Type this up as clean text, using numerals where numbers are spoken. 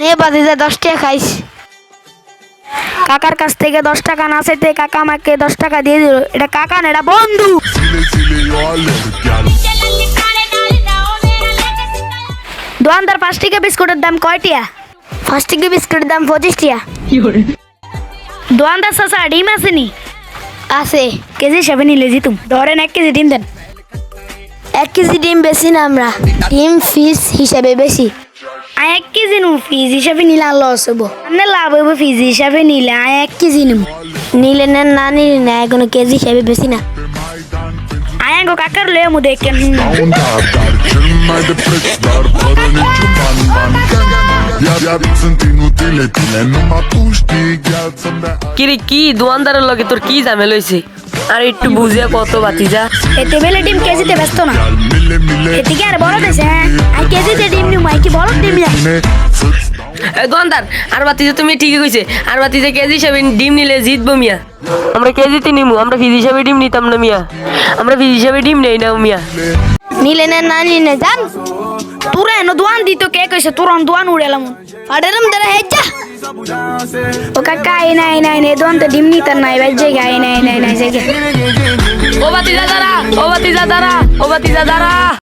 নে বাদিজা 10 টাকা খাইস। কাকার কাছ থেকে 10 টাকা না চাইতে কাকা আমাকে 10 টাকা দিয়ে দিল। এটা কাকা না, এটা বন্ধু। দোকানদার 5 টাকা বিস্কুটের দাম কয় টিয়া? 5 টাকা বিস্কুটের দাম 25 টিয়া। দোকানদার চাচা ডিম আছে নি? আছে, কেজি হিসাবে নিলে জিতুম। ধরেন 1 কেজি ডিম দেন। 1 কেজি ডিম বেশি না, আমরা ডিম ফিস হিসাবে বেশি। 1 কেজি নু ফিস হিসাবে নিলে লস হবো। আপনি লাভ হইব ফিস হিসাবে নিলে। 1 কেজি নিম, নিলে নেন না নিলে না, কোনো কেজি হিসাবে বেশি না। আয়াঙ্গো কাকার লয়ে মু দেখেন। কিরে কি দোকানদারের লগে তোর কি ঝামেলা হইছে? আর একটু বুঝিয়া কত বাতিজা। এতে বেলে ডিম কেজিতে ব্যস্ত না। এতে কি আর বড় দেশে? হ্যাঁ, আই কেজিতে ডিম নিম, আই কি বড় ডিম না। দোকানদার আর বাতিজা তুমি ঠিকই কইছে। আর বাতিজা কেজি হিসাবে ডিম নিলে জিতবো মিয়া। আমরা কেজিতে নিমু, আমরা ফিজ হিসাবে ডিম নিতাম না মিয়া। আমরা ফিজ হিসাবে ডিম নেই না মিয়া। নিলে নেন না নিলে জান। তোরা এনো দোয়ান দিত কে কইছে তোর দোয়ান উড়েলাম। আডেরম দরে হেজ্জা। ও কাকা আই নাই দোয়ান তো ডিম নিতাম নাই ভাই জায়গা আই নাই জায়গা। ও বাতিজা দাঁড়া, ও বাতিজা দাঁড়া, ও বাতিজা দাঁড়া।